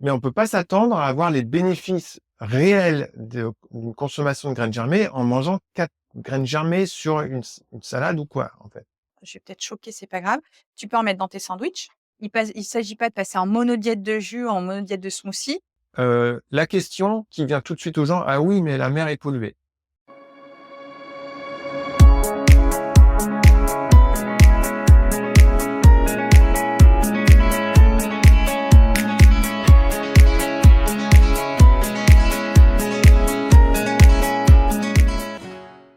Mais on peut pas s'attendre à avoir les bénéfices réels d'une consommation de graines germées en mangeant 4 graines germées sur une salade ou quoi, en fait. Je vais peut-être choquer, c'est pas grave. Tu peux en mettre dans tes sandwichs. Il s'agit pas de passer en monodiète de jus, en monodiète de smoothie. La question qui vient tout de suite aux gens: «Ah oui, mais la mer est polluée».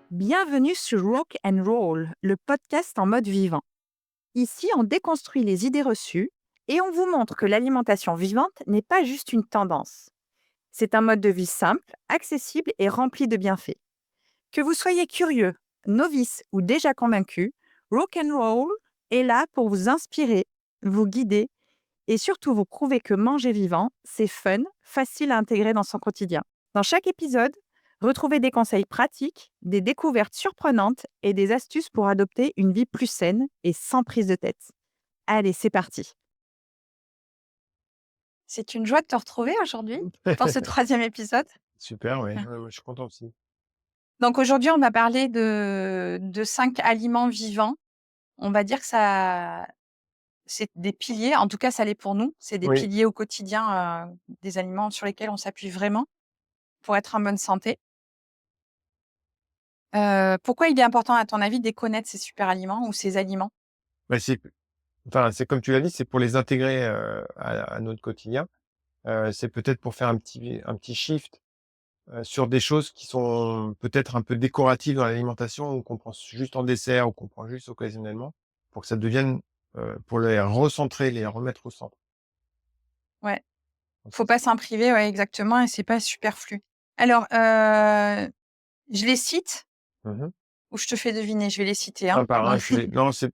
Bienvenue sur Rock and Roll, le podcast en mode vivant. Ici, on déconstruit les idées reçues et on vous montre que l'alimentation vivante n'est pas juste une tendance. C'est un mode de vie simple, accessible et rempli de bienfaits. Que vous soyez curieux, novice ou déjà convaincu, Rock and Roll est là pour vous inspirer, vous guider et surtout vous prouver que manger vivant, c'est fun, facile à intégrer dans son quotidien. Dans chaque épisode, retrouvez des conseils pratiques, des découvertes surprenantes et des astuces pour adopter une vie plus saine et sans prise de tête. Allez, c'est parti. C'est une joie de te retrouver aujourd'hui dans ce 3e épisode. Super, oui, je suis content aussi. Donc aujourd'hui, on va parler de 5 aliments vivants. On va dire que c'est des piliers, en tout cas ça l'est pour nous, c'est des Oui. piliers au quotidien, des aliments sur lesquels on s'appuie vraiment pour être en bonne santé. Pourquoi il est important à ton avis de connaître ces super aliments ou ces aliments? Bah, c'est comme tu l'as dit, c'est pour les intégrer, à notre quotidien. C'est peut-être pour faire un petit shift, sur des choses qui sont peut-être un peu décoratives dans l'alimentation ou qu'on prend juste en dessert ou qu'on prend juste occasionnellement, pour que ça devienne, pour les recentrer, les remettre au centre. Ouais, Donc faut c'est pas ça. s'en priver, ouais, exactement et c'est pas superflu. Alors, je les cite Mmh. ou je te fais deviner? Je vais les citer, hein. Un par un, Donc non, c'est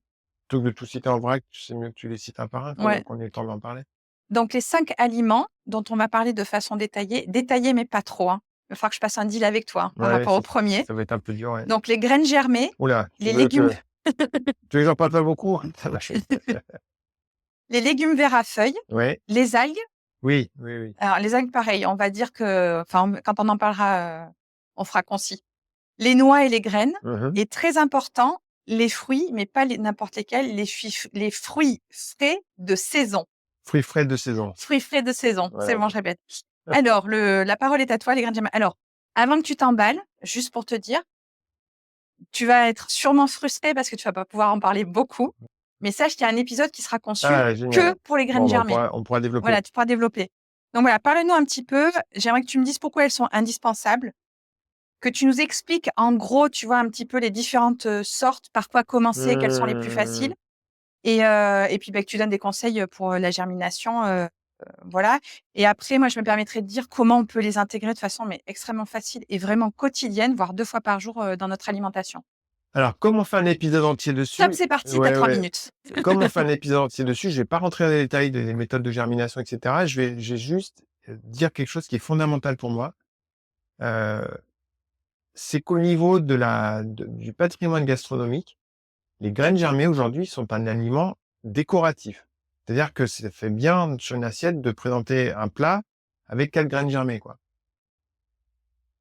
plutôt que de tout citer en vrac, c'est mieux que tu les cites un par un, ouais, qu'on ait le temps d'en parler. donc les 5 aliments dont on va parler de façon détaillée mais pas trop, hein. Il va falloir que je passe un deal avec toi, hein, par Ouais, rapport au premier. ça va être un peu dur, ouais. Donc les graines germées, Ouh là, les légumes tu veux que j'en parle pas beaucoup? Ça va. les légumes verts à feuilles, Ouais, les algues. oui, oui, oui. Alors les algues, pareil, on va dire que enfin, quand on en parlera, on fera concis. Les noix et les graines Mmh. et très important, les fruits, mais pas n'importe lesquels, les fruits frais de saison. Fruits frais de saison. Fruits frais de saison, c'est Voilà. bon, je répète. Alors la parole est à toi, les graines germées. Alors, avant que tu t'emballes, juste pour te dire, tu vas être sûrement frustré parce que tu vas pas pouvoir en parler beaucoup, mais sache qu'il y a un épisode qui sera conçu Ah que génial. pour les graines Bon, bah, germées. on pourra développer. Voilà, tu pourras développer. Donc voilà, parle-nous un petit peu. J'aimerais que tu me dises pourquoi elles sont indispensables, que tu nous expliques en gros, tu vois, un petit peu les différentes, sortes, par quoi commencer, quelles sont les plus Mmh. faciles et puis, bah, que tu donnes des conseils, pour, la germination, voilà et après moi je me permettrai de dire comment on peut les intégrer de façon mais extrêmement facile et vraiment quotidienne, voire 2 fois par jour, dans notre alimentation. Alors, comme on fait un épisode entier Top, dessus, c'est parti, tu as ouais, 3 ouais, minutes. comme on fait un épisode entier dessus, je vais pas rentrer dans les détails des méthodes de germination et cetera. Je vais juste, dire quelque chose qui est fondamental pour moi. Heu, c'est qu'au niveau du patrimoine gastronomique, les graines germées aujourd'hui sont un aliment décoratif. C'est-à-dire que ça fait bien sur une assiette de présenter un plat avec 4 graines germées, quoi.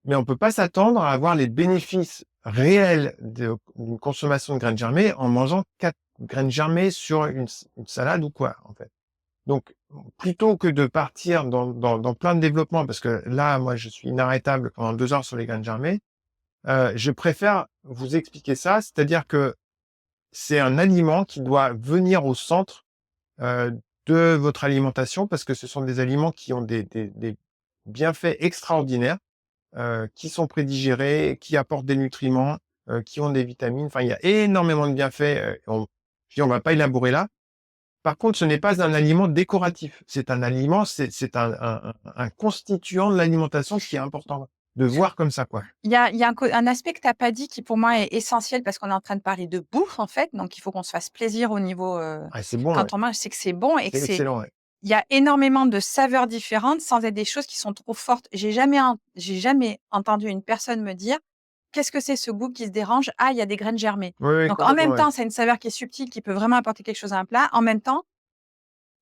Mais on peut pas s'attendre à avoir les bénéfices réels d'une consommation de graines germées en mangeant 4 graines germées sur une salade ou quoi, en fait. Donc, plutôt que de partir dans plein de développements, parce que là, moi, je suis inarrêtable pendant 2 heures sur les graines germées, je préfère vous expliquer ça, c'est-à-dire que c'est un aliment qui doit venir au centre, de votre alimentation parce que ce sont des aliments qui ont des bienfaits extraordinaires, qui sont prédigérés, qui apportent des nutriments, qui ont des vitamines. Enfin, il y a énormément de bienfaits, on va pas élaborer là. Par contre, ce n'est pas un aliment décoratif. C'est un aliment, c'est un constituant de l'alimentation qui est important de voir comme ça, quoi. Il y a un aspect que tu as pas dit qui pour moi est essentiel parce qu'on est en train de parler de bouffe en fait, donc il faut qu'on se fasse plaisir au niveau, Ah, c'est bon, ouais. quand on mange, c'est que c'est bon et que C'est excellent, ouais. il y a énormément de saveurs différentes sans être des choses qui sont trop fortes. J'ai jamais entendu une personne me dire: «Qu'est-ce que c'est ce goût qui se dérange? Ah, il y a des graines germées». Oui, oui, Donc en complètement, même ouais. temps, c'est une saveur qui est subtile, qui peut vraiment apporter quelque chose à un plat. En même temps,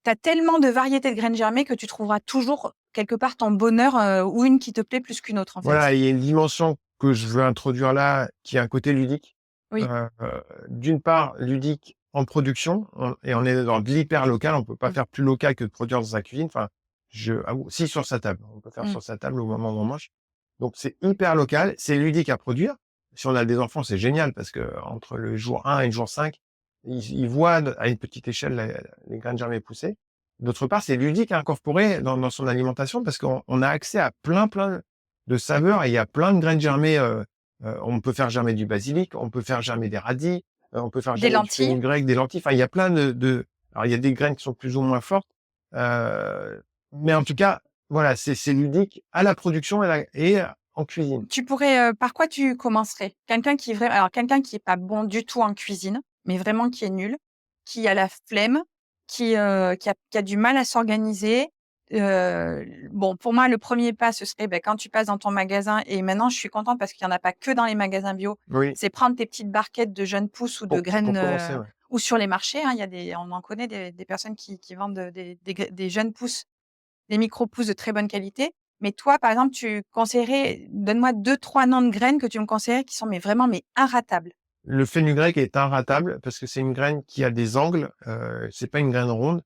tu as tellement de variétés de graines germées que tu trouveras toujours quelque part ton bonheur ou une qui te plaît plus qu'une autre, en fait. Voilà, il y a une dimension que je veux introduire là, qui a un côté ludique. Oui. D'une part, ludique en production, et on est dans de l'hyper local. On peut pas faire plus local que de produire dans sa cuisine. Enfin, si sur sa table, on peut faire sur sa table au moment où on mange. Donc c'est hyper local, c'est ludique à produire. Si on a des enfants, c'est génial parce que entre le jour 1 et le jour 5, ils voient à une petite échelle les graines germées pousser. D'autre part, c'est ludique à incorporer dans son alimentation parce qu'on a accès à plein de saveurs et il y a plein de graines germées. On peut faire germer du basilic, on peut faire germer des radis, on peut faire Des germer du lentilles. fenugrec, des lentilles. Enfin, il y a plein alors il y a des graines qui sont plus ou moins fortes, mais en tout cas, voilà, c'est ludique à la production et en cuisine. Tu pourrais, par quoi tu commencerais? Quelqu'un qui est pas bon du tout en cuisine, mais vraiment qui est nul, qui a la flemme, qui a du mal à s'organiser. Bon, pour moi, le premier pas, ce serait, quand tu passes dans ton magasin et maintenant je suis contente parce qu'il y en a pas que dans les magasins bio, Oui, c'est prendre tes petites barquettes de jeunes pousses ou de pour graines, commencer, ouais. ou sur les marchés, hein, on en connaît des personnes qui vendent des jeunes pousses, des micro-pousses de très bonne qualité. Mais toi, par exemple, tu conseillerais donne-moi 2-3 noms de graines que tu me conseillerais qui sont vraiment inratables. Le fenugrec est inratable parce que c'est une graine qui a des angles, c'est pas une graine ronde.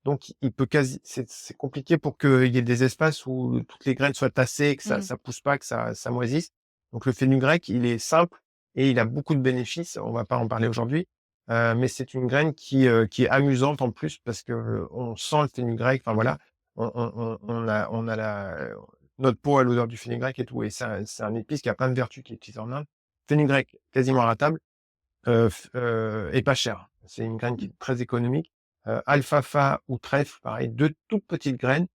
Donc il peut c'est compliqué pour qu'il y ait des espaces où toutes les graines soient tassées, que ça pousse pas, que ça moisisse. Donc le fenugrec, il est simple et il a beaucoup de bénéfices. On va pas en parler aujourd'hui, mais c'est une graine qui est amusante en plus parce que, on sent le fenugrec. Enfin voilà, on a notre peau a l'odeur du fenugrec et tout et c'est un épice qui a plein de vertus qui est utilisé en Inde. Fenugrec, quasiment ratable. Et pas cher. C'est une graine qui est très économique. Alfalfa ou trèfle, pareil, 2 toutes petites graines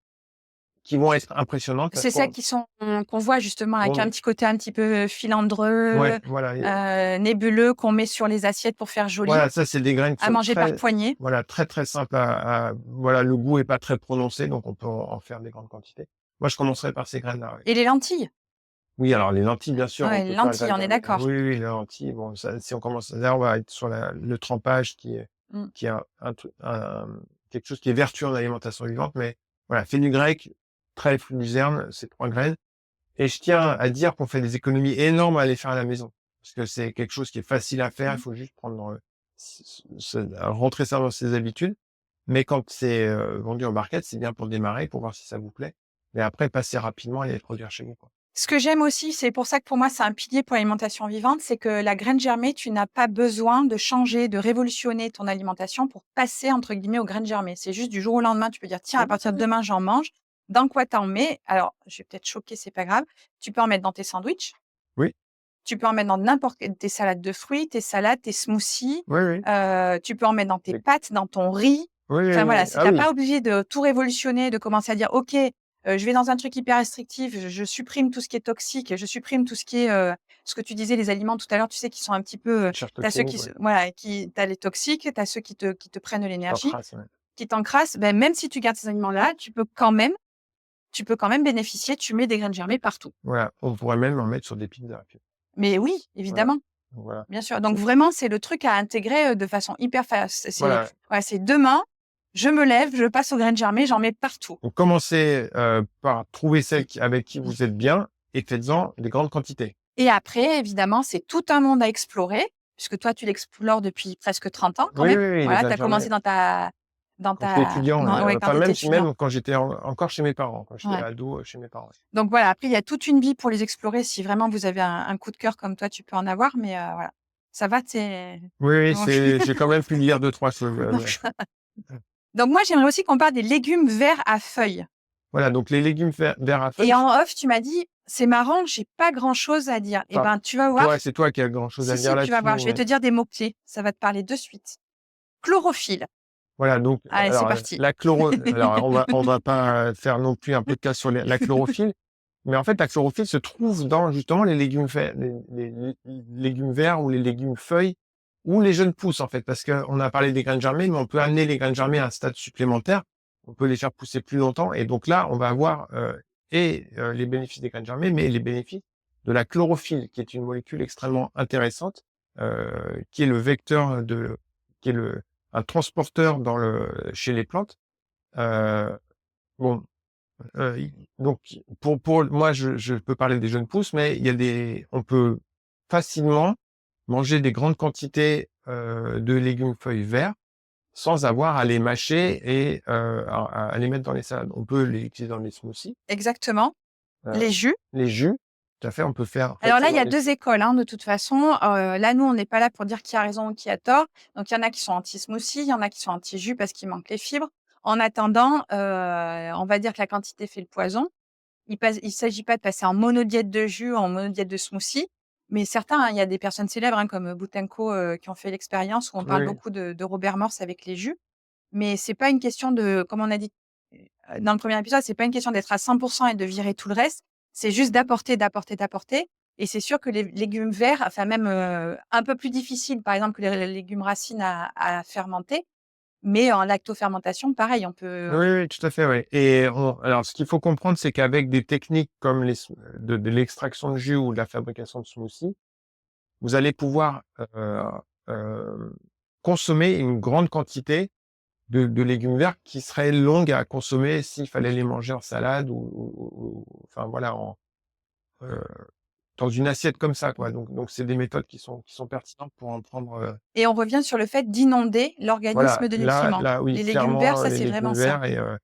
qui vont être impressionnantes parce C'est celles qui sont qu'on voit justement avec un qu'on petit côté un petit peu ouais, filandreux, voilà nébuleux qu'on met sur les assiettes pour faire joli, voilà, ça, c'est des graines qui à sont manger par poignées. très, très simples voilà, le goût est pas très prononcé, donc on peut en faire des grandes quantités. Moi, je commencerais par ces graines-là, ouais. Et les lentilles? Oui, alors les lentilles, bien sûr, on Ouais, peut les faire lentilles, graines on est germées. d'accord. Oui, oui, les lentilles, bon, ça, si on commence là, on va être sur le trempage Mmh. qui est un truc quelque chose qui est vertueux en alimentation vivante, mais voilà, fenugrec, trèfle, luzerne, ces 3 graines et je tiens à dire qu'on fait des économies énormes à les faire à la maison. Parce que c'est quelque chose qui est facile à faire, il faut juste prendre, rentrer ça dans ses habitudes. Mais quand c'est, vendu en barquette, c'est bien pour démarrer, pour voir si ça vous plaît. Mais après, passer rapidement et les produire chez vous, quoi. Ce que j'aime aussi, c'est pour ça que pour moi c'est un pilier pour l'alimentation vivante, c'est que la graine germée, tu n'as pas besoin de changer, de révolutionner ton alimentation pour passer entre guillemets aux graines germées. C'est juste du jour au lendemain, tu peux dire: «Tiens, à partir de demain, j'en mange». Dans quoi tu en mets? Alors, je vais peut-être choquer, c'est pas grave. Tu peux en mettre dans tes sandwichs, Oui, tu peux en mettre dans n'importe quelle tes salades de fruits, tes salades, tes smoothies, oui, oui. tu peux en mettre dans tes Les pâtes, dans ton riz. oui, oui, Enfin voilà, oui. c'est Ah tu oui, pas obligé de tout révolutionner, de commencer à dire: «OK, je vais dans un truc hyper restrictif, je supprime tout ce qui est toxique, je supprime tout ce qui est», ce que tu disais, les aliments tout à l'heure, tu sais, qui sont un petit peu, cher tu as ceux qui toxémique, se ouais. voilà, qui tu as les toxiques, tu as ceux qui te prennent l'énergie, Encrasse, ouais. qui t'encrassent. Ben, même si tu gardes ces aliments-là, tu peux quand même bénéficier, tu mets des graines germées partout. Voilà, on pourrait même en mettre sur des pizzas, puis Mais oui, voilà. évidemment. Donc voilà. Bien sûr. Donc vraiment, c'est le truc à intégrer, de façon hyper Voilà, c'est demain, je me lève, je passe aux graines germées, j'en mets partout. donc commencez, par trouver celle avec qui vous êtes bien et faites-en des grandes quantités. Et après, évidemment, c'est tout un monde à explorer, puisque toi, tu l'explores depuis presque 30 ans quand Oui, même. oui, oui, les Voilà, tu graines as commencé germées. dans Quand j'étais ta étudiant, dans ouais, quand enfin tu étais étudiant. même quand j'étais encore chez mes parents, quand j'étais Ouais. ado, chez mes parents. Donc voilà, après, il y a toute une vie pour les explorer. Si vraiment vous avez un coup de cœur comme toi, tu peux en avoir, mais voilà. Ça va, tu Oui, oui, donc j'ai quand même pu lire 2-3 choses, ouais. donc moi, j'aimerais aussi qu'on parle des légumes verts à feuilles. Voilà, donc les légumes verts à Et feuilles, en off, tu m'as dit: «C'est marrant, j'ai pas grand-chose à dire». Eh enfin, ben, tu vas voir. c'est toi qui as grand chose à Si, dire si, tu vas là-dessus, voir. Je vais mais te dire des mots-clés. Ça va te parler de suite. Chlorophylle. voilà, donc Allez, c'est alors, parti. alors on va pas faire non plus un podcast sur la chlorophylle, mais en fait, la chlorophylle se trouve dans justement les légumes verts, les légumes verts ou les légumes feuilles ou les jeunes pousses, en fait. Parce qu'on a parlé des graines germées, mais on peut amener les graines germées à un stade supplémentaire. On peut les faire pousser plus longtemps et donc là, on va avoir, les bénéfices des graines germées, mais les bénéfices de la chlorophylle, qui est une molécule extrêmement intéressante, qui est le vecteur qui est un transporteur chez les plantes Heu, bon, i donc pour moi, je peux parler des jeunes pousses, mais il y a on peut facilement manger des grandes quantités, de légumes feuilles verts sans avoir à les mâcher et à les mettre dans les salades. On peut les utiliser dans les smoothies, Exactement. heu, Les jus. les jus, tout à fait, on peut faire Alors là, il y facilement a les 2 écoles, hein, de toute façon. Là, nous, on n'est pas là pour dire qui a raison ou qui a tort. Donc il y en a qui sont anti-smoothie, il y en a qui sont anti-jus parce qu'il manque les fibres. En attendant, on va dire que la quantité fait le poison. Il s'agit pas de passer en monodiète de jus, en monodiète de smoothie, mais certains, hein, il y a des personnes célèbres, hein, comme Boutenko, qui ont fait l'expérience où on parle oui, beaucoup de Robert Morse avec les jus. Mais c'est pas une question de comme on a dit, dans le premier épisode, c'est pas une question d'être à 100 et de virer tout le reste. C'est juste d'apporter, d'apporter, d'apporter et c'est sûr que les légumes verts, enfin même, un peu plus difficiles, par exemple, que les légumes racines à fermenter, mais en lactofermentation, pareil, on peut oui, oui, tout à fait, oui et alors ce qu'il faut comprendre, c'est qu'avec des techniques comme de l'extraction de jus ou de la fabrication de smoothies, vous allez pouvoir, consommer une grande quantité de légumes verts qui seraient longues à consommer s'il fallait les manger en salade enfin voilà, heu, dans une assiette comme ça, quoi. Donc c'est des méthodes qui sont pertinentes pour en prendre, et on revient sur le fait d'inonder voilà, l'organisme de là nutriments. là, oui, Les légumes verts, clairement, ça, les c'est vraiment légumes ça. verts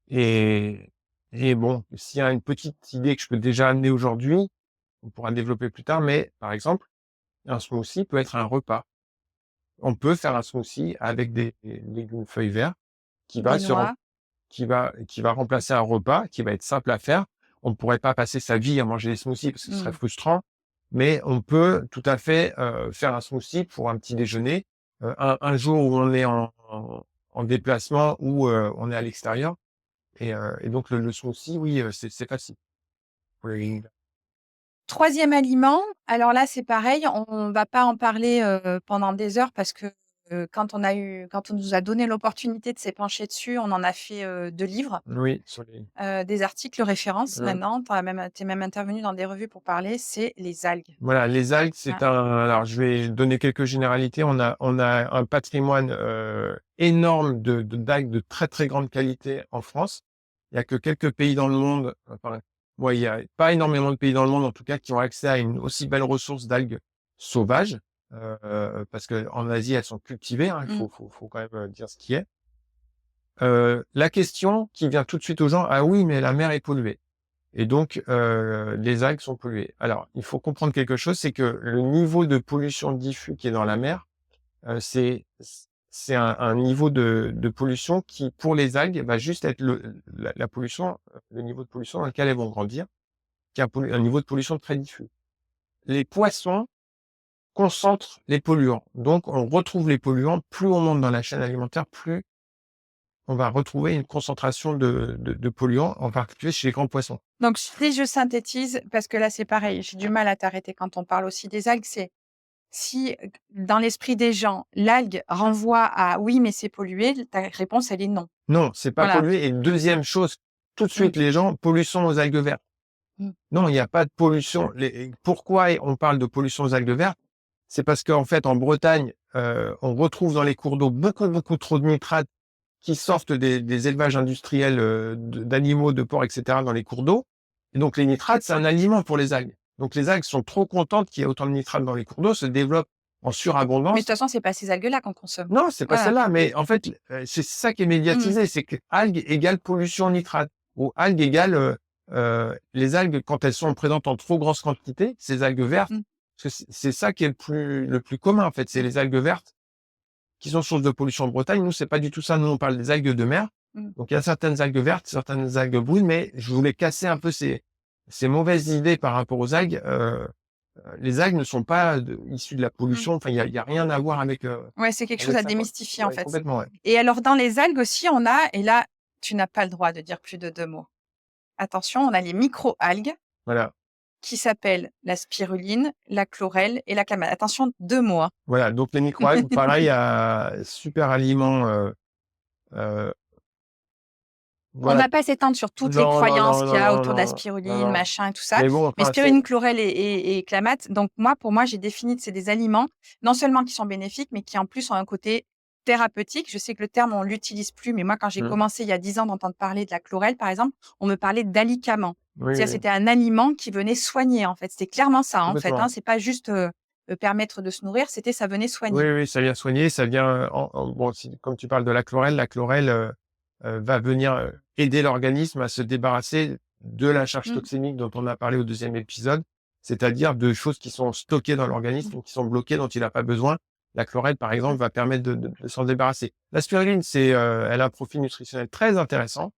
et et bon, s'il y a une petite idée que je peux déjà amener aujourd'hui, on pourra développer plus tard, mais par exemple, un smoothie peut être un repas. On peut faire un smoothie avec des légumes feuilles verts qui va Des se rem noix. qui va remplacer un repas, qui va être simple à faire. On ne pourrait pas passer sa vie à manger des smoothies parce que ce serait Mmh. frustrant, mais on peut tout à fait, faire un smoothie pour un petit déjeuner, un jour où on est en déplacement ou, on est à l'extérieur et donc le smoothie, oui, c'est facile pour les légumes. 3e aliment, alors là, c'est pareil, on va pas en parler, pendant des heures parce que, quand on nous a donné l'opportunité de s'épancher dessus, on en a fait, 2 livres, Oui, sur les des articles références mmh. maintenant. Tu es même intervenu dans des revues pour parler, c'est les algues. Voilà, les algues, c'est Ouais. alors je vais donner quelques généralités. On a un patrimoine, énorme d'algues de très, très grande qualité en France. Il y a que quelques pays dans le monde, enfin, ouais, il y a pas énormément de pays dans le monde, en tout cas, qui ont accès à une aussi belle ressource d'algues sauvages, parce qu'en Asie, elles sont cultivées, hein, il Mmh. faut quand même, dire ce qui est. La question qui vient tout de suite aux gens: «Ah oui, mais la mer est polluée». Et donc, les algues sont polluées. Alors, il faut comprendre quelque chose, c'est que le niveau de pollution diffus qui est dans la mer, c'est un niveau de pollution qui, pour les algues, va juste être la pollution, le niveau de pollution dans lequel elles vont grandir, qui est un niveau de pollution très diffus. Les poissons concentrent les polluants, donc on retrouve les polluants. Plus on monte dans la chaîne alimentaire, plus on va retrouver une concentration de polluants, en particulier chez les grands poissons. Donc si je synthétise, parce que là, c'est pareil, j'ai du mal à t'arrêter quand on parle aussi des algues, c'est si, dans l'esprit des gens, l'algue renvoie à: «Oui, mais c'est pollué», ta réponse, elle est non. Non, c'est pas Voilà. pollué et deuxième chose, tout de Mmh. suite les gens: «Pollution aux algues vertes». Mmh. Non, il n'y a pas de pollution. Pourquoi on parle de pollution aux algues vertes? C'est parce qu'en fait, en Bretagne, on retrouve dans les cours d'eau beaucoup, beaucoup trop de nitrates qui sortent des élevages industriels, d'animaux, de porcs et cetera dans les cours d'eau et donc les nitrates, c'est un aliment pour les algues. Donc les algues sont trop contentes qu'il y ait autant de nitrates dans les cours d'eau, se développent en Mais de toute surabondance. façon, c'est pas ces algues-là qu'on consomme. Non, c'est pas Voilà. celle-là, mais en fait, c'est ça qui est Mmh. médiatisé, c'est que algues égale pollution en nitrate ou algues égale, les algues quand elles sont présentes en trop grosse quantité, ces algues vertes, Mmh. parce que c'est ça qui est le plus commun en fait, c'est Mmh. les algues vertes qui sont source de pollution en Bretagne. Nous, c'est pas du tout ça. Nous, on parle des algues de mer. Mmh. Donc il y a certaines algues vertes, certaines algues brunes, mais je voulais casser un peu ces mauvaises idées par rapport aux algues. Les algues ne sont pas issues de la Mmh. pollution. Enfin, il y a rien à voir Ouais, c'est quelque chose avec à ça, quoi. démystifier, en Ouais, fait. complètement, ouais. Et alors dans les algues aussi, on a et là, tu n'as pas le droit de dire plus de 2 mots. Attention, on a les micro-algues Voilà. qui s'appellent la spiruline, la chlorelle et la camate. Attention, 2 mots, hein. Voilà, donc les microalgues, pareil, super aliment, heu, On voilà. va pas s'étendre sur toutes les Non, non, croyances non, qu'il y non, a non, autour de la non, non, spiruline, non. machin et tout ça. Mais bon, Mais enfin, spiruline, chlorelle et clamate, donc moi, pour moi, j'ai défini que c'est des aliments, non seulement qui sont bénéfiques, mais qui en plus ont un côté thérapeutique. Je sais que le terme, on l'utilise plus, mais moi, quand j'ai Mmh. commencé il y a 10 ans d'entendre parler de la chlorelle, par exemple, on me parlait d'alicament. Oui, C'est-à-dire, oui, c'était un aliment qui venait soigner, en fait. C'était clairement ça, en fait, hein. complètement. C'est pas juste, permettre de se nourrir, ça venait Oui, soigner. oui, ça vient soigner, ça vient, bon, si comme tu parles de la chlorelle, va venir, aider l'organisme à se débarrasser de la charge Mmh. toxémique dont on a parlé au deuxième épisode, c'est-à-dire de choses qui sont stockées dans Mmh. l'organisme, qui sont bloquées, dont il a pas besoin. La chlorelle, par exemple, va permettre de s'en débarrasser. La spiruline, elle a un profil nutritionnel très intéressant,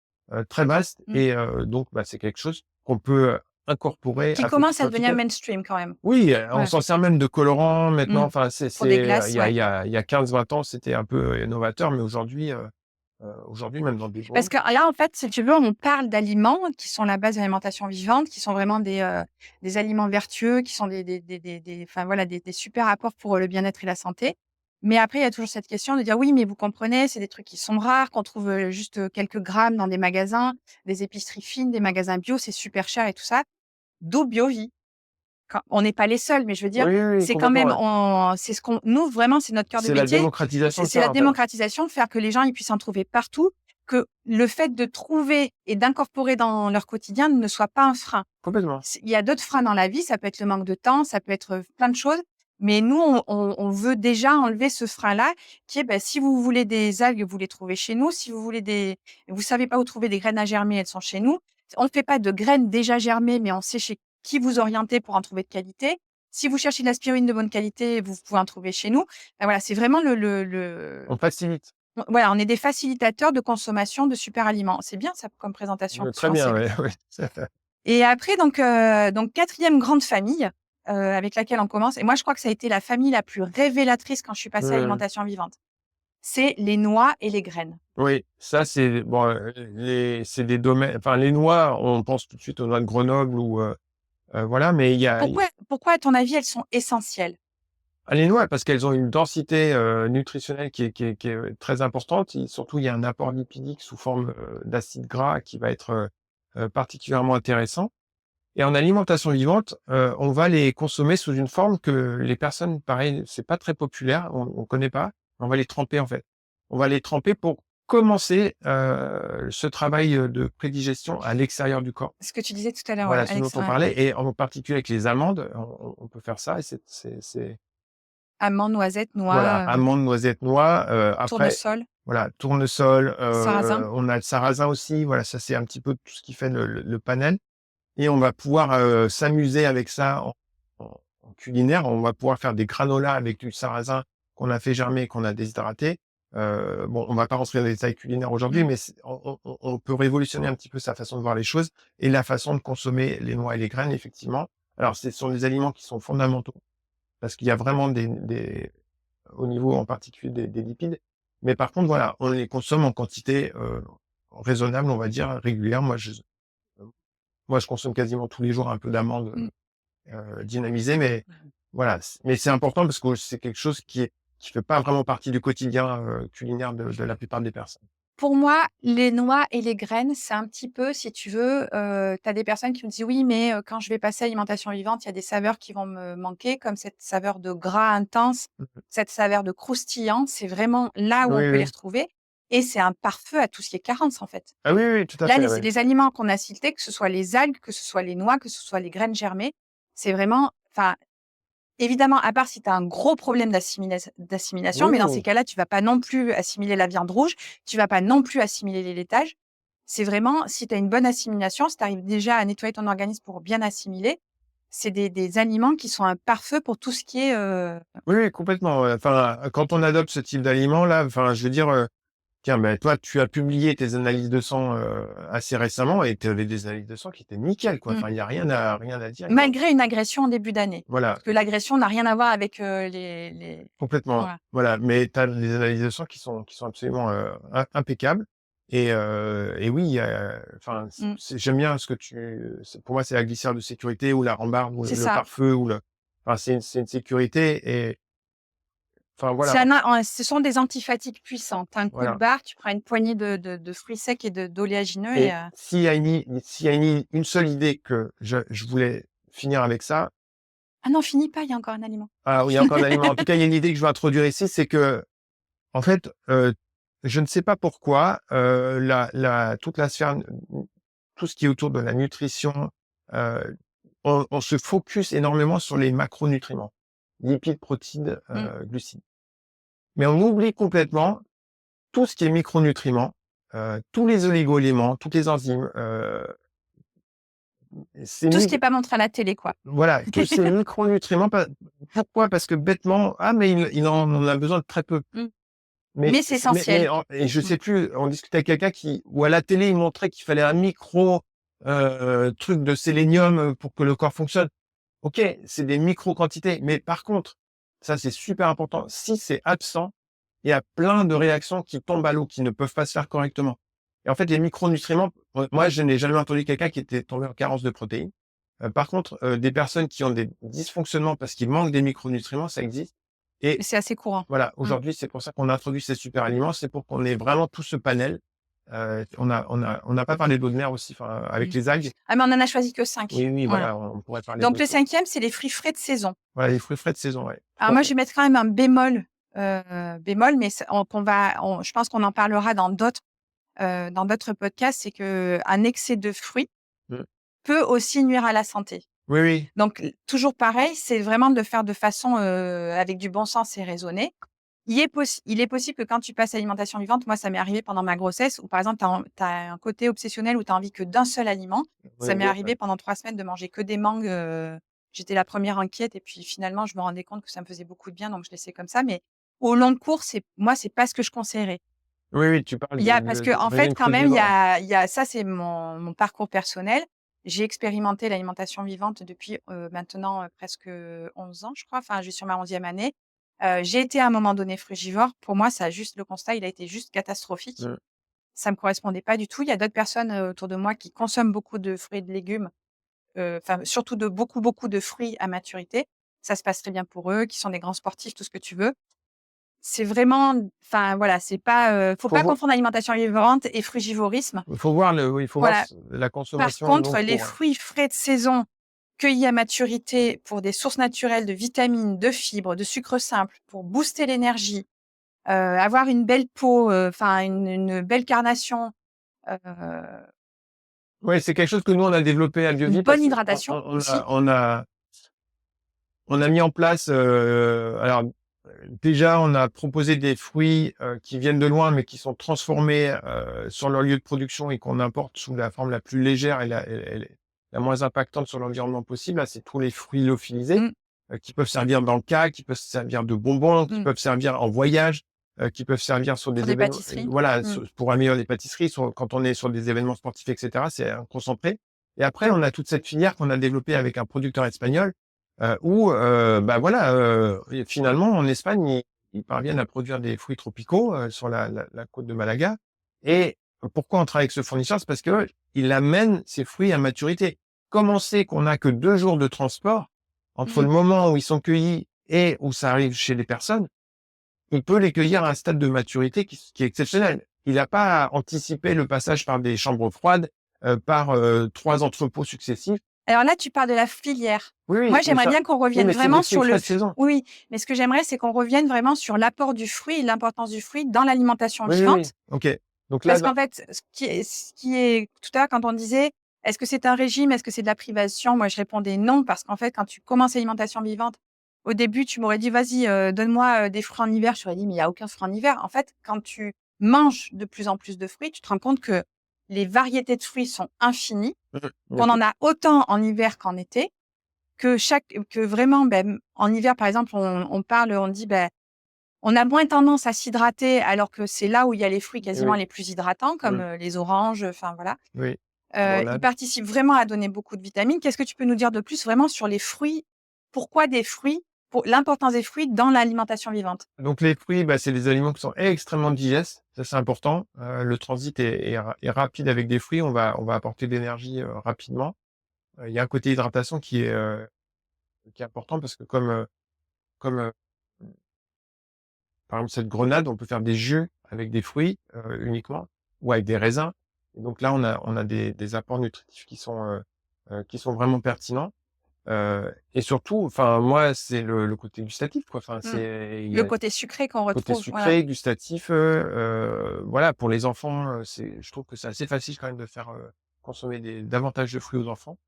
très vaste Mmh. et donc bah, c'est quelque chose qu'on peut, incorporer Qui à petite commence à devenir quantité. mainstream quand même. Oui, on Ouais. s'en sert même de colorant maintenant, Mmh. enfin Pour des il glaces, y a ouais. il y a 15-20 ans, c'était un peu novateur, mais aujourd'hui même dans des Parce bons. que là, en fait, si tu veux, on parle d'aliments qui sont la base de l'alimentation vivante, qui sont vraiment des aliments vertueux, qui sont enfin voilà, des super apports pour le bien-être et la santé. Mais après, il y a toujours cette question de dire: «Oui, mais vous comprenez, c'est des trucs qui sont rares, qu'on trouve, juste, quelques grammes dans des magasins, des épiceries fines, des magasins bio, c'est super cher et tout ça». D'où Biovie. Quand on n'est pas les seuls, mais je veux dire, Oui, oui, oui, c'est quand complètement, même ouais. c'est ce qu'on nous, vraiment, c'est notre cœur de C'est la métier. démocratisation de C'est ça, la en fait. démocratisation, faire que les gens, ils puissent en trouver partout, que le fait de trouver et d'incorporer dans leur quotidien ne soit pas un frein. Complètement. Il y a d'autres freins dans la vie, ça peut être le manque de temps, ça peut être, plein de choses, mais nous, on veut déjà enlever ce frein-là qui est, bah, si vous voulez des algues, vous les trouvez chez nous. Si vous savez pas où trouver des graines à germer, elles sont chez nous. On ne fait pas de graines déjà germées, mais on sait chez qui vous orienter pour en trouver de qualité. Si vous cherchez de la spiruline de bonne qualité, vous pouvez en trouver chez nous. Bah, voilà, c'est vraiment On facilite. voilà, on est des facilitateurs de consommation de super aliments. C'est bien ça comme présentation, je Très bien, pensais. ouais, ouais. Et après donc 4e grande famille, avec laquelle on commence et moi je crois que ça a été la famille la plus révélatrice quand je suis passée à Mmh. l'alimentation vivante. C'est les noix et les graines. Oui, ça c'est bon, c'est des domaines, enfin les noix, on pense tout de suite aux noix de Grenoble ou voilà, mais Pourquoi à ton avis elles sont essentielles? les noix parce qu'elles ont une densité, nutritionnelle qui est très importante et surtout il y a un apport lipidique sous forme, d'acides gras qui va être, particulièrement intéressant. Et en alimentation vivante, on va les consommer sous une forme que les personnes, pareil, c'est pas très populaire, on connaît pas. On va les tremper, en fait. On va les tremper pour commencer, ce travail, de prédigestion à l'extérieur du corps. Ce que tu disais tout à l'heure, ouais, Voilà, ce dont Alex, on ouais. parlait et en particulier avec les amandes, on peut faire ça et c'est Amandes, noisettes, voilà, noix, amandes, noisettes, noix, après tournesol, voilà, tournesol, sarrasin. on a le sarrasin aussi, voilà, ça c'est un petit peu tout ce qui fait le panel. Et on va pouvoir, s'amuser avec ça en culinaire. On va pouvoir faire des granolas avec du sarrasin qu'on a fait germer, qu'on a déshydraté. Bon, on va pas rentrer dans les détails culinaires aujourd'hui, Mmh. mais on peut révolutionner un petit peu sa façon de voir les choses et la façon de consommer les noix et les graines, effectivement. Alors, ce sont des aliments qui sont fondamentaux parce qu'il y a vraiment des au niveau en particulier des lipides. Mais par contre, voilà, on les consomme en quantité, raisonnable, on va dire, régulière. Moi, je consomme quasiment tous les jours un peu d'amandes, Mmh. dynamisées, mais voilà, mais c'est important parce que c'est quelque chose qui fait pas vraiment partie du quotidien, culinaire de la plupart des personnes. Pour moi, les noix et les graines, c'est un petit peu, si tu veux, tu as des personnes qui me disent: «Oui, mais quand je vais passer à l'alimentation vivante, il y a des saveurs qui vont me manquer», comme cette saveur de gras intense, Mmh. cette saveur de croustillant. C'est vraiment là où on Oui, peut les oui. retrouver et c'est un pare-feu à tout ce qui est carence, en fait. Ah oui, oui, tout à Là, fait, les ouais. les aliments qu'on a cités, que ce soit les algues, que ce soit les noix, que ce soit les graines germées, c'est vraiment enfin, évidemment, à part si tu as un gros problème d'assimilation, Oui, mais dans ces oui. cas-là, tu vas pas non plus assimiler la viande rouge, tu vas pas non plus assimiler les laitages. C'est vraiment si tu as une bonne assimilation, si tu arrives déjà à nettoyer ton organisme pour bien assimiler, c'est des aliments qui sont un pare-feu pour tout ce qui est, Oui, oui, complètement, ouais. Enfin, quand on adopte ce type d'aliment-là, enfin, je veux dire, tiens, ben, toi, tu as publié tes analyses de sang, assez récemment et tu avais des analyses de sang qui étaient nickel, quoi. mmh, Enfin, il y a rien à dire. malgré une agression en début d'année. Voilà. Parce que l'agression n'a rien à voir avec, les Complètement, voilà. voilà, mais tu as des analyses de sang qui sont absolument, impeccables et oui, enfin, Mmh, j'aime bien ce que pour moi, c'est la glissière de sécurité ou la rambarde ou c'est le ça. pare-feu ou enfin, c'est une sécurité et enfin, C'est voilà, ce sont des antifatigues puissantes. Tu as un coup de voilà barre, tu prends une poignée de fruits secs et d'oléagineux et et s'il y a une seule idée que je voulais finir avec ça. ah non, finis pas, il y a encore un aliment. Ah oui, il y a encore un aliment. En tout cas, il y a une idée que je veux introduire ici, c'est que En fait, je ne sais pas pourquoi, toute la sphère, tout ce qui est autour de la nutrition, heu, on se focus énormément sur les macronutriments, lipides, protéines, Mmh. glucides. Mais on oublie complètement tout ce qui est micronutriments, tous les oligo-éléments, toutes les enzymes, ces Tout ce mi qui est pas montré à la télé, quoi. voilà, tous ces micronutriments, pourquoi? Parce que bêtement: «Ah mais il en a besoin de très peu». Mmh. Mais Mais c'est essentiel. et je Mmh. sais plus, on discutait avec quelqu'un qui ou à la télé, il montrait qu'il fallait un micro, truc de sélénium, pour que le corps fonctionne. OK, c'est des micro quantités, mais par contre, ça c'est super important, si c'est absent, il y a plein de réactions qui tombent à l'eau, qui ne peuvent pas se faire correctement. Et en fait, les micronutriments, moi je n'ai jamais entendu quelqu'un qui était tombé en carence de protéines. Par contre, des personnes qui ont des dysfonctionnements parce qu'il manque des micronutriments, ça existe. Mais Et c'est assez courant. voilà, Mmh. aujourd'hui, c'est pour ça qu'on a introduit ces super aliments, c'est pour qu'on ait vraiment tout ce panel. On n'a pas parlé d'eau de mer aussi, enfin, avec Mmh. les algues. Ah mais on en a choisi que 5. Oui, oui, Voilà. voilà, on pourrait parler Donc le d'autres choses. 5e, c'est les fruits frais de saison. Voilà, les fruits frais de saison, ouais. Alors moi, je vais mettre quand même un bémol, mais c'est je pense qu'on en parlera dans d'autres podcasts, c'est qu'un excès de fruits Mmh. peut aussi nuire à la santé. Oui, oui. Donc toujours pareil, c'est vraiment de le faire de façon, avec du bon sens et raisonné. Il est possible que quand tu passes à l'alimentation vivante, moi ça m'est arrivé pendant ma grossesse où par exemple tu as un côté obsessionnel où tu as envie que d'un seul aliment. Ça Oui, m'est bien sûr. arrivé pendant 3 semaines de manger que des mangues, j'étais la première inquiète et puis finalement je me rendais compte que ça me faisait beaucoup de bien donc je laissais comme ça, mais au long cours, c'est pas ce que je conseillerais. Oui, oui, tu parles Il y a parce de qu'en fait, régime quand même, frugivore, là. il y a ça, c'est mon parcours personnel. J'ai expérimenté l'alimentation vivante depuis, maintenant, presque 11 ans, je crois. Enfin, je suis sur ma 11e année. J'ai été à un moment donné frugivore. Pour moi, ça a juste le constat, il a été juste catastrophique. Mmh. Ça me correspondait pas du tout. Il y a d'autres personnes, autour de moi qui consomment beaucoup de fruits et de légumes, enfin, surtout de beaucoup, beaucoup de fruits à maturité. Ça se passe très bien pour eux, qui sont des grands sportifs, tout ce que tu veux. C'est vraiment enfin voilà, c'est pas, faut Faut pas voir confondre alimentation vivante et frugivorisme. il faut voir Voilà. la Par consommation au long contre, les cours, ouais. fruits frais de saison, cueillis à maturité pour des sources naturelles de vitamines, de fibres, de sucre simple, pour booster l'énergie, avoir une belle peau, enfin une belle carnation, heu, Ouais, c'est quelque chose que nous, on a développé à une Biovie bonne parce qu'on hydratation aussi. on a mis en place, alors, déjà, on a proposé des fruits, qui viennent de loin, mais qui sont transformés, sur leur lieu de production et qu'on importe sous la forme la plus légère et la moins impactante sur l'environnement possible. Là, c'est tous les fruits lyophilisés, Mmh, qui peuvent servir dans le cas, qui peuvent servir de bonbons, qui mmh. peuvent servir en voyage, qui peuvent servir sur Sur des des événements, pâtisseries. voilà, Mmh. pour améliorer les pâtisseries, quand on est sur des événements sportifs et cetera, c'est un concentré. Et après, on a toute cette filière qu'on a développée avec un producteur espagnol, où, bah, voilà, et finalement en Espagne, ils parviennent à produire des fruits tropicaux, sur la côte de Malaga. Et pourquoi on travaille avec ce fournisseur? C'est parce qu'il amène ses fruits à maturité. Comme on sait qu'on n'a que 2 jours de transport entre Mmh. le moment où ils sont cueillis et où ça arrive chez les personnes, il peut les cueillir à un stade de maturité qui est exceptionnel. Il n'a pas anticipé le passage par des chambres froides, par, 3 entrepôts successifs. Alors là, tu parles de la filière. Oui, Moi, oui, mais j'aimerais ça bien qu'on oui, revienne mais c'est des vraiment fruits sur le frais de f saison. oui, mais ce que j'aimerais, c'est qu'on revienne vraiment sur l'apport du fruit et l'importance du fruit dans l'alimentation Oui, oui, oui. vivante. OK. Donc là, Parce dans qu'en fait, ce qui est tout à l'heure, quand on disait: «Est-ce que c'est un régime? Est-ce que c'est de la privation?» Moi, je répondais: «Non», parce qu'en fait, quand tu commences l'alimentation vivante, au début, tu m'aurais dit: «Vas-y, donne-moi, des fruits en hiver». Je t'aurais dit: «Mais il y a aucun fruit en hiver». En fait, quand tu manges de plus en plus de fruits, tu te rends compte que les variétés de fruits sont infinies, il y a qu'on tout en a autant en hiver qu'en été, que vraiment, en hiver, par exemple, on parle, on dit, on a moins tendance à s'hydrater alors que c'est là où il y a les fruits et quasiment oui, les plus hydratants comme, mmh, les oranges, enfin voilà. oui, Ils grenade. participent vraiment à donner beaucoup de vitamines. Qu'est-ce que tu peux nous dire de plus vraiment sur les fruits? Pourquoi des fruits? Pour l'importance des fruits dans l'alimentation vivante? Donc les fruits, bah, c'est des aliments qui sont extrêmement digestes, ça c'est important. Le transit est rapide avec des fruits, on va apporter de l'énergie, rapidement. Il y a un côté hydratation qui est important parce que comme, par exemple cette grenade, on peut faire des jus avec des fruits, uniquement ou avec des raisins. Et donc là, on a des apports nutritifs qui sont vraiment pertinents. Et surtout, enfin, moi, c'est le côté gustatif, quoi. Enfin, Mmh. il y Le a côté sucré qu'on côté retrouve, voilà. sucré, gustatif, voilà, pour les enfants, je trouve que c'est assez facile quand même de faire, consommer davantage de fruits aux enfants.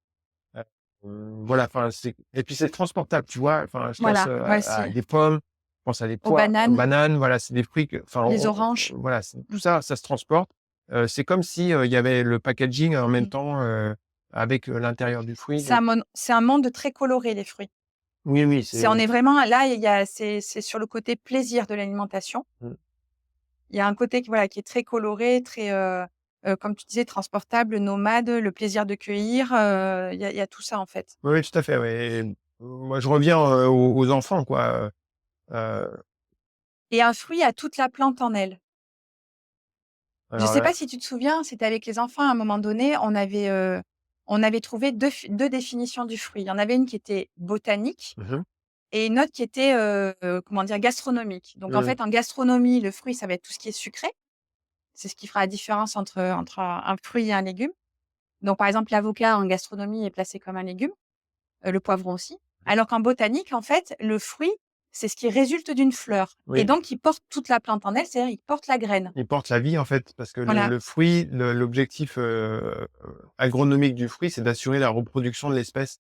Heu, voilà, enfin, et puis c'est transportable, tu vois? Enfin, je pense, Voilà, moi à aussi. des pommes, je pense à des Aux poires, bananes, bananes, voilà, c'est des fruits que enfin, les oranges. voilà, tout ça, ça se transporte. C'est comme si, il y avait le packaging en même Mmh. temps, avec, l'intérieur du fruit, C'est donc un monde très coloré, les fruits. oui, oui, On est vraiment là, c'est sur le côté plaisir de l'alimentation. mmh. Il y a un côté qui, voilà, qui est très coloré, très, comme tu disais, transportable, nomade, le plaisir de cueillir, il y a tout ça, en fait. Oui, oui, tout à fait, oui et moi, je reviens, aux enfants, quoi, Et un fruit a toute la plante en elle. Je alors sais là pas si tu te souviens, c'était avec les enfants, à un moment donné, on avait trouvé 2 définitions du fruit. Il y en avait une qui était botanique mmh mh. et une autre qui était, comment dire? Gastronomique. Donc en Mmh. fait, en gastronomie, le fruit, ça va être tout ce qui est sucré. C'est ce qui fera la différence entre un fruit et un légume. Donc par exemple, l'avocat en gastronomie est placé comme un légume, le poivron aussi. Alors qu'en botanique, en fait, le fruit, c'est ce qui résulte d'une fleur et Oui, donc il porte toute la plante en elle, c'est-à-dire il porte la graine. ils portent la vie, en fait, parce que Voilà. le fruit, l'objectif, agronomique du fruit, c'est d'assurer la reproduction de l'espèce,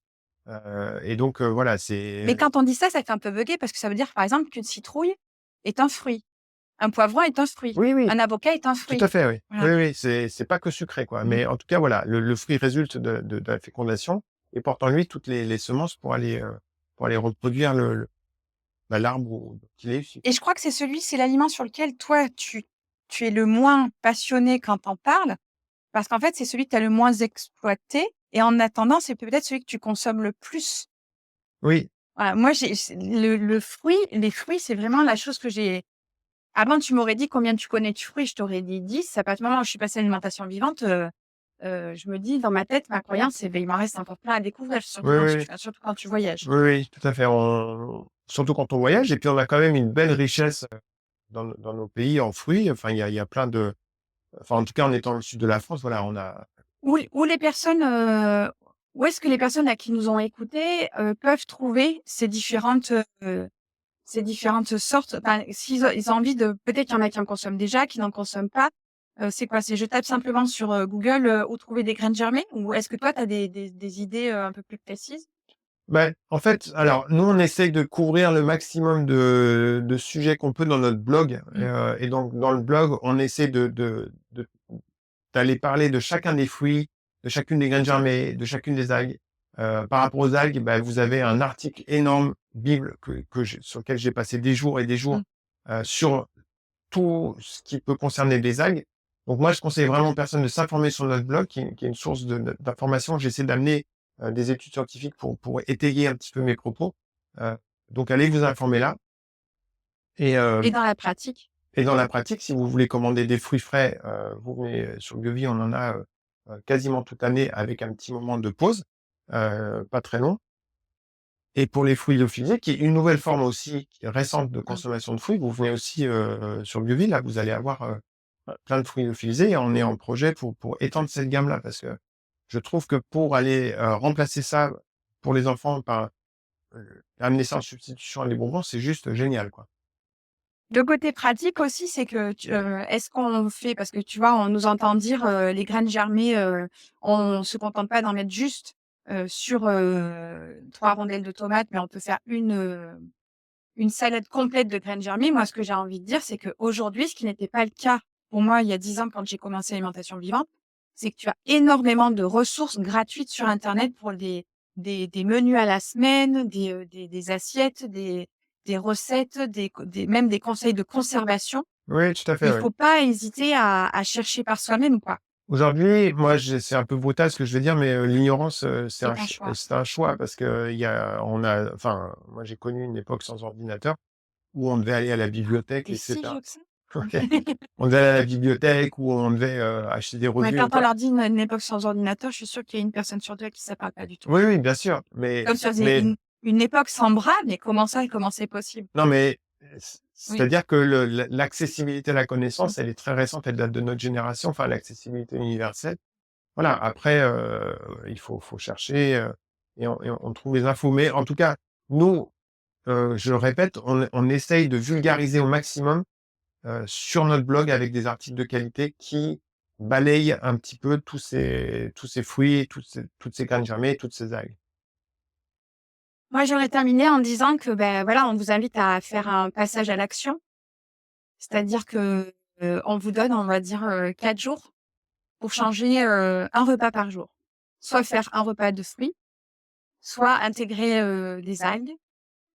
et donc voilà, Mais quand on dit ça, ça fait un peu bugger parce que ça veut dire, par exemple, qu'une citrouille est un fruit, un poivron est un fruit, oui, oui, un avocat est un tout à fruit. fait, oui. Voilà. Oui, oui, c'est pas que sucré, quoi, Mmh. mais en tout cas, voilà, le fruit résulte de la fécondation et porte en lui toutes les semences pour aller reproduire l'arbre ou qu'il est issu. Et je crois que c'est l'aliment sur lequel toi, tu es le moins passionné quand tu en parles, parce qu'en fait, c'est celui que tu as le moins exploité et en attendant, c'est peut-être celui que tu consommes le plus. Oui, Voilà, moi, j'ai c'est le fruit les fruits, c'est vraiment la chose que j'ai avant, tu m'aurais dit: «Combien tu connais de fruits?» Je t'aurais dit 10. À partir du moment où je suis passée à l'alimentation vivante, je me dis dans ma tête, ma croyance, c'est: «Beh, il m'en reste encore plein à découvrir», oui, oui, oui. surtout quand tu voyages. Oui, oui, tout à fait. Surtout quand on voyage et puis on a quand même une belle richesse, dans nos pays en fruits. Enfin, il y a plein de enfin, en tout cas, en étant au sud de la France, voilà, on a Où les personnes, où est-ce que les personnes là qui nous ont écoutés, peuvent trouver ces différentes sortes? Enfin, s'ils ont ils ont envie de peut-être qu'il y en a qui en consomment déjà, qui n'en consomment pas. C'est quoi? C'est je tape simplement sur, Google, où trouver des graines germées? Ou est-ce que toi tu as des idées, un peu plus précises? bah, en fait, alors nous, on essaye de couvrir le maximum de sujets qu'on peut dans notre blog, Mmh. et donc dans le blog, on essaie d'aller parler de chacun des fruits, de chacune des graines germées, de chacune des algues. Par rapport aux algues, bah, vous avez un article énorme, bible, sur lequel j'ai passé des jours et des jours, Mmh. sur tout ce qui peut concerner les algues. Donc moi, je conseille vraiment aux personnes de s'informer sur notre blog qui est une source d'information. J'essaie d'amener, des études scientifiques pour étayer un petit peu mes propos. Heu, donc allez vous informer là et Et dans la pratique? et dans la pratique, si vous voulez commander des fruits frais, vous venez sur Biovie, on en a, quasiment toute l'année avec un petit moment de pause, pas très long. Et pour les fruits lyophilisés, qui est une nouvelle forme aussi qui est récente de Mmh. consommation de fruits, vous venez aussi, sur Biovie, là, vous allez avoir, plein de fruits lyophilisés et on est en projet pour étendre cette gamme-là. Parce que je trouve que pour aller, remplacer ça pour les enfants par, amener ça en substitution à des bonbons, c'est juste génial, quoi. Le côté pratique aussi, c'est que est-ce qu'on fait parce que tu vois, on nous entend dire, les graines germées, on se contente pas d'en mettre juste, sur, 3 rondelles de tomates, mais on peut faire une salade complète de graines germées. Moi, ce que j'ai envie de dire, c'est qu'aujourd'hui, ce qui n'était pas le cas pour moi il y a 10 ans quand j'ai commencé l'alimentation vivante, c'est que tu as énormément de ressources gratuites sur internet pour des menus à la semaine, des assiettes, des recettes, même des conseils de conservation. Oui, tout à fait, Il oui. faut pas hésiter à chercher par soi-même, quoi. Aujourd'hui, moi, c'est un peu brutal ce que je vais dire, mais l'ignorance, C'est un choix. c'est un choix parce que on a enfin, moi, j'ai connu une époque sans ordinateur où on devait aller à la bibliothèque Tu et si cetera. vieux que ça? OK. On devait aller à la bibliothèque où on devait, acheter des Ouais, revues ou quand on quoi. leur dit une époque sans ordinateur, je suis sûre qu'il y a une personne sur 2 à qui ça parle pas du tout. Oui, oui, bien sûr, Comme si on faisait une époque sans bras, mais comment c'est possible? non, mais Oui. c'est-à-dire que l'accessibilité à la Mmh. connaissance, elle est très récente, elle date de notre génération, enfin l'accessibilité universelle. Voilà, après, il faut chercher, on trouve les infos. Mais en tout cas, nous, je le répète, on essaye de vulgariser au maximum sur notre blog avec des articles de qualité qui balayent un petit peu tous ces fruits, toutes ces graines germées, toutes ces algues. Moi, j'aurais terminé en disant que, voilà, on vous invite à faire un passage à l'action. C'est-à-dire que, on vous donne, on va dire, 4 jours pour changer, un repas par jour. Soit faire un repas de fruits, soit intégrer, des algues,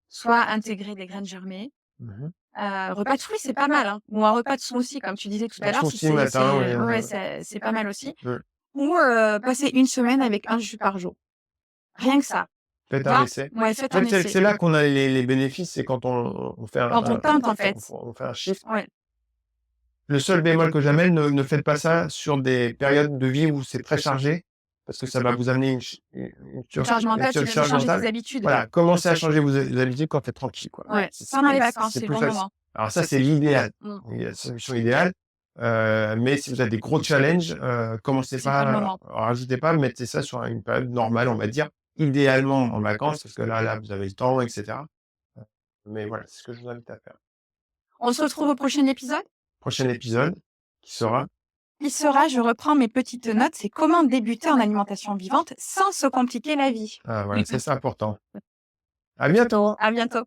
soit intégrer des graines germées. Mmh. Repas de fruits, c'est pas mal, hein, ou un repas de smoothie comme tu disais tout à Un l'heure, si smoothie le matin, c'est ouais, ouais, c'est pas mal aussi. Mmh. Ou, passer une semaine avec un jus par jour. Rien que ça. Faites un Voir essai. Ouais, faites En un fait, c'est essai. là qu'on a les bénéfices, c'est quand on fait Quand on tente, en fait. on fait un chiffre. Ouais. Le seul bémol que j'amène, ne faites pas ça sur des périodes de vie où c'est très chargé, parce que ça va vous amener une Charge mentale, tu viens de surcharge changer tes mentale. habitudes. Voilà, commencez à changer vos habitudes quand tu es tranquille, quoi. Ouais, C'est pendant les vacances, c'est c'est le plus bon facile. moment. Alors ça, c'est l'idéal, la solution idéale. Mais si vous avez des gros challenges, commencez C'est pas le pas, moment. rajoutez pas, mettez ça sur une période normale, on va dire, idéalement en vacances, parce que là, vous avez le temps, et cetera. Mais voilà, c'est ce que je vous invite à faire. On se retrouve au prochain épisode. Prochain épisode qui sera Il sera, je reprends mes petites notes, c'est comment débuter en alimentation vivante sans se compliquer la vie. voilà, c'est ça important. À bientôt! À bientôt.